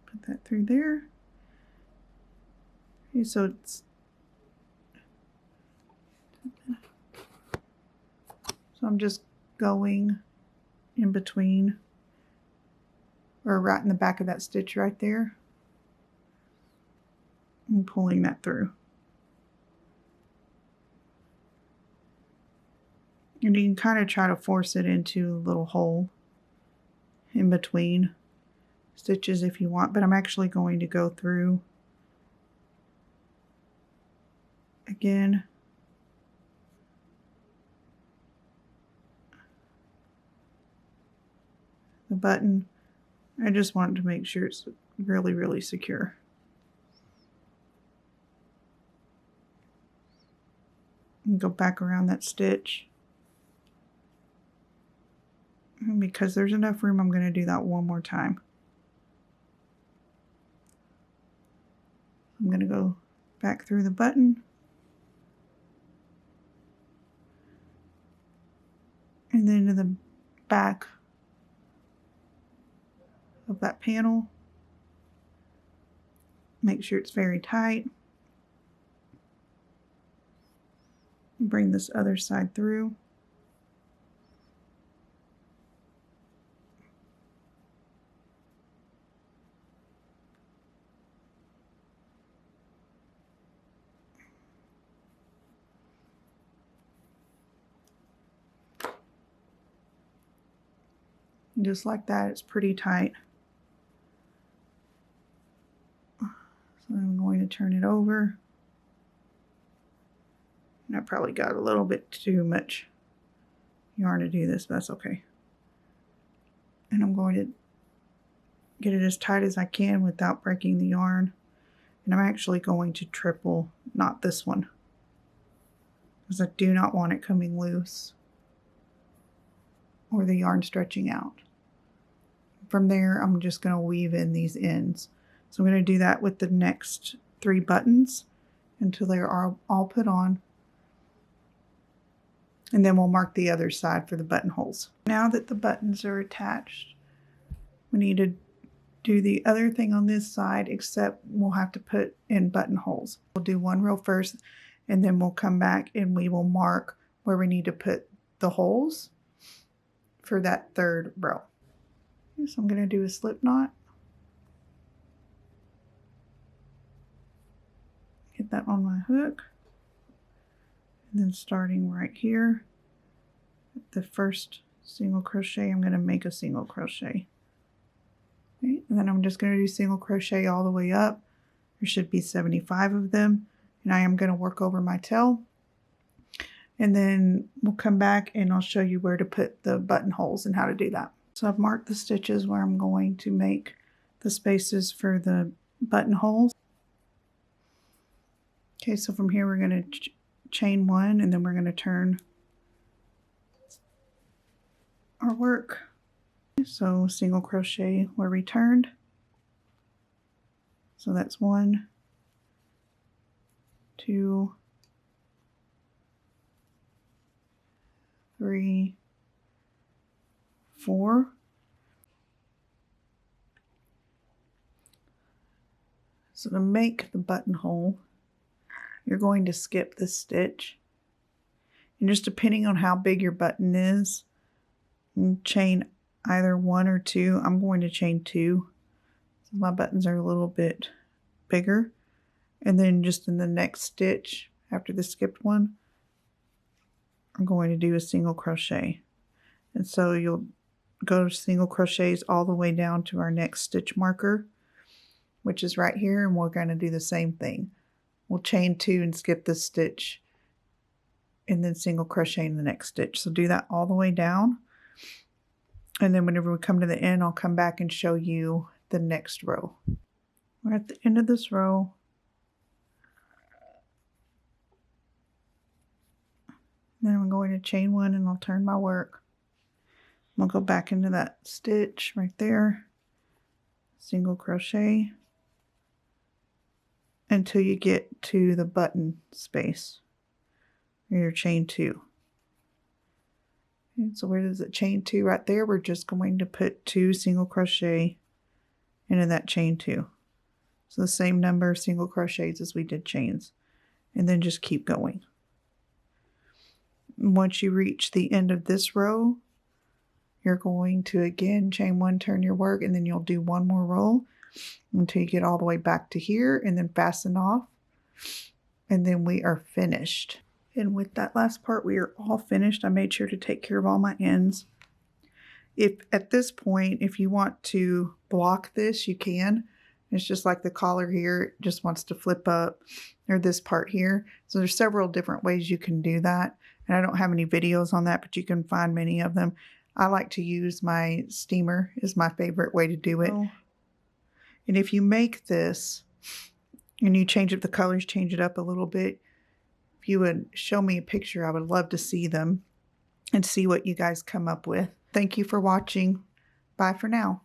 Put that through there. Okay, so it's I'm just going in between, or right in the back of that stitch right there, and pulling that through. And you can kind of try to force it into a little hole in between stitches if you want, but I'm actually going to go through again. The button, I just want to make sure it's really, really secure. And go back around that stitch. And because there's enough room, I'm going to do that one more time. I'm going to go back through the button. And then to the back of that panel. Make sure it's very tight. Bring this other side through. Just like that, it's pretty tight. So I'm going to turn it over. And I probably got a little bit too much yarn to do this, but that's okay. And I'm going to get it as tight as I can without breaking the yarn. And I'm actually going to triple knot this one, because I do not want it coming loose or the yarn stretching out. From there, I'm just going to weave in these ends. So I'm going to do that with the next 3 buttons until they are all put on. And then we'll mark the other side for the buttonholes. Now that the buttons are attached, we need to do the other thing on this side, except we'll have to put in buttonholes. We'll do 1 row first, and then we'll come back and we will mark where we need to put the holes for that 3rd row. So I'm going to do a slip knot. Get that on my hook. And then starting right here, the first single crochet, I'm going to make a single crochet. Okay, and then I'm just going to do single crochet all the way up. There should be 75 of them. And I am going to work over my tail. And then we'll come back and I'll show you where to put the buttonholes and how to do that. So I've marked the stitches where I'm going to make the spaces for the buttonholes. Okay, so from here we're going to chain 1, and then we're going to turn our work. So single crochet where we turned. So that's 1, 2, 3, 4. So to make the buttonhole, you're going to skip this stitch. And just depending on how big your button is, chain either 1 or 2. I'm going to chain 2. So my buttons are a little bit bigger. And then just in the next stitch, after the skipped one, I'm going to do a single crochet. And so you'll go to single crochets all the way down to our next stitch marker, which is right here, and we're going to do the same thing. We'll chain 2 and skip this stitch, and then single crochet in the next stitch. So do that all the way down, and then whenever we come to the end, I'll come back and show you the next row. We're at the end of this row. Then I'm going to chain 1 and I'll turn my work. I'll go back into that stitch right there, single crochet until you get to the button space, or your chain 2. And so where does it chain 2? Right there, we're just going to put 2 single crochet into that chain 2. So the same number of single crochets as we did chains, and then just keep going. Once you reach the end of this row, you're going to again chain 1, turn your work, and then you'll do 1 more row until you get all the way back to here, and then fasten off, and then we are finished. And with that last part, we are all finished. I made sure to take care of all my ends. If at this point, if you want to block this, you can. It's just like the collar here, it just wants to flip up, or this part here. So there's several different ways you can do that. And I don't have any videos on that, but you can find many of them. I like to use my steamer, is my favorite way to do it. And if you make this and you change up the colors, change it up a little bit, if you would show me a picture, I would love to see them and see what you guys come up with. Thank you for watching. Bye for now.